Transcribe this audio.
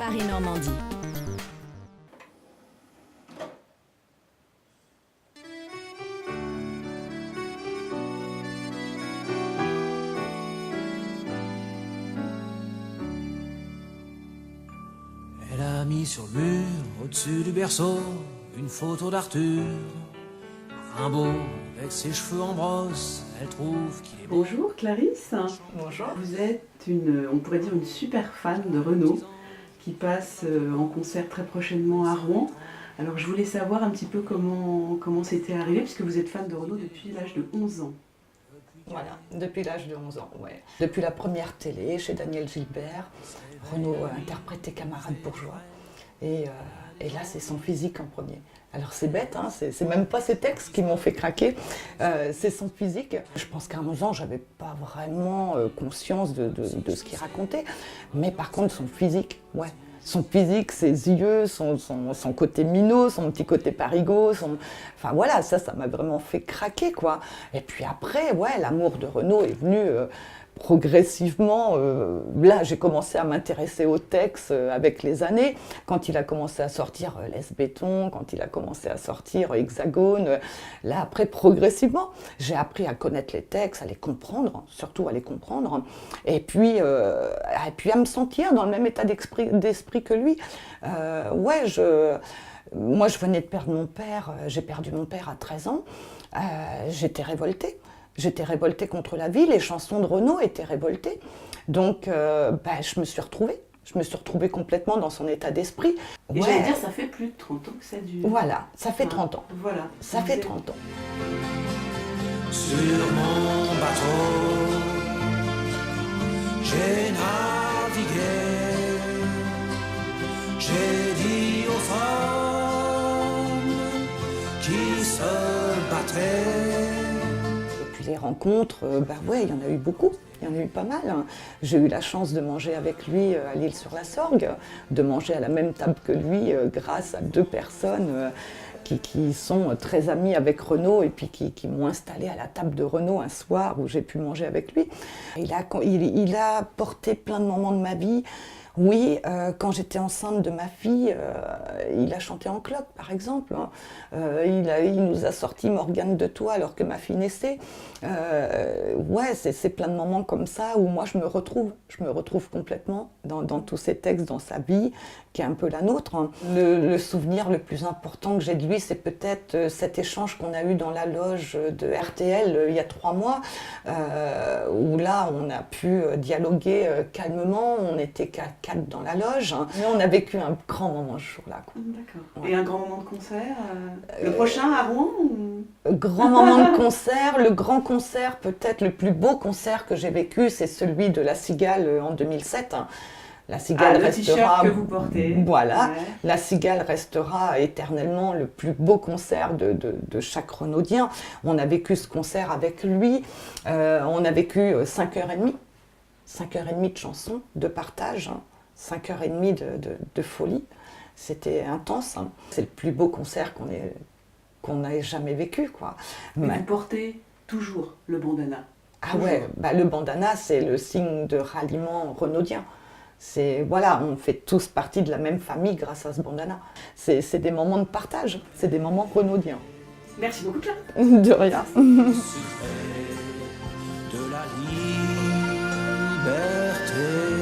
Paris-Normandie. Elle a mis sur le mur, au-dessus du berceau, une photo d'Arthur. Rimbaud, avec ses cheveux en brosse, elle trouve qu'il est beau. Bonjour Clarisse. Bonjour. Vous êtes on pourrait dire une super fan de Renaud qui passe en concert très prochainement à Rouen. Alors je voulais savoir un petit peu comment c'était arrivé, puisque vous êtes fan de Renaud depuis l'âge de 11 ans. Voilà, depuis l'âge de 11 ans, ouais. Depuis la première télé, chez Daniel Gilbert, Renaud interprétait Camarade bourgeois. Et là, c'est son physique en premier. Alors c'est bête, hein, c'est même pas ces textes qui m'ont fait craquer, c'est son physique. Je pense qu'à 11 ans, j'avais pas vraiment conscience de ce qu'il racontait. Mais par contre, son physique, ouais. Son physique, ses yeux, son côté minot, son petit côté parigot, enfin voilà, ça m'a vraiment fait craquer, quoi. Et puis après, ouais, l'amour de Renaud est venu progressivement. Là, j'ai commencé à m'intéresser au texte avec les années. Quand il a commencé à sortir Laisse Béton, quand il a commencé à sortir Hexagone, là après, progressivement, j'ai appris à connaître les textes, à les comprendre, surtout à les comprendre, et puis à me sentir dans le même état d'esprit que lui. Ouais, moi, je venais de perdre mon père, j'ai perdu mon père à 13 ans, j'étais révoltée. J'étais révoltée contre la vie, les chansons de Renaud étaient révoltées. Donc, je me suis retrouvée. Je me suis retrouvée complètement dans son état d'esprit. Et ouais. J'allais dire, ça fait plus de 30 ans que ça dure. Voilà, ça fait 30 ans. Voilà. Ça fait 30 ans. Sur mon bateau, j'ai navigué, j'ai dit aux femmes qui se battraient. Les rencontres, ouais, il y en a eu beaucoup, il y en a eu pas mal. J'ai eu la chance de manger avec lui à l'Île-sur-la-Sorgue, de manger à la même table que lui grâce à deux personnes qui sont très amies avec Renaud et puis qui m'ont installée à la table de Renaud un soir où j'ai pu manger avec lui. Il a porté plein de moments de ma vie. Oui, quand j'étais enceinte de ma fille, il a chanté en clope, par exemple. Il nous a sorti Morgane de Toi alors que ma fille naissait. Ouais, c'est plein de moments comme ça où moi je me retrouve complètement dans tous ces textes, dans sa vie, qui est un peu la nôtre. Le souvenir le plus important que j'ai de lui, c'est peut-être cet échange qu'on a eu dans la loge de RTL il y a 3 mois, où là on a pu dialoguer calmement, on n'était qu'à 4 dans la loge, mais on a vécu un grand moment ce jour-là. D'accord. Ouais. Et un grand moment de concert le prochain à Rouen ou... Grand moment de concert, le grand concert, peut-être le plus beau concert que j'ai vécu, c'est celui de La Cigale en 2007. La Cigale le restera, t-shirt que vous portez. Voilà, ouais. La Cigale restera éternellement le plus beau concert de chaque Renaudien. On a vécu ce concert avec lui, on a vécu 5h30, 5h30 de chansons, de partage, 5h30 de folie. C'était intense, hein. C'est le plus beau concert qu'on ait jamais vécu, quoi. Mais vous portez toujours le bandana. Ah toujours. Ouais, le bandana, c'est le signe de ralliement renaudien. Voilà, on fait tous partie de la même famille grâce à ce bandana. C'est des moments de partage, c'est des moments renaudiens. Merci beaucoup, Claire. De rien. De la liberté.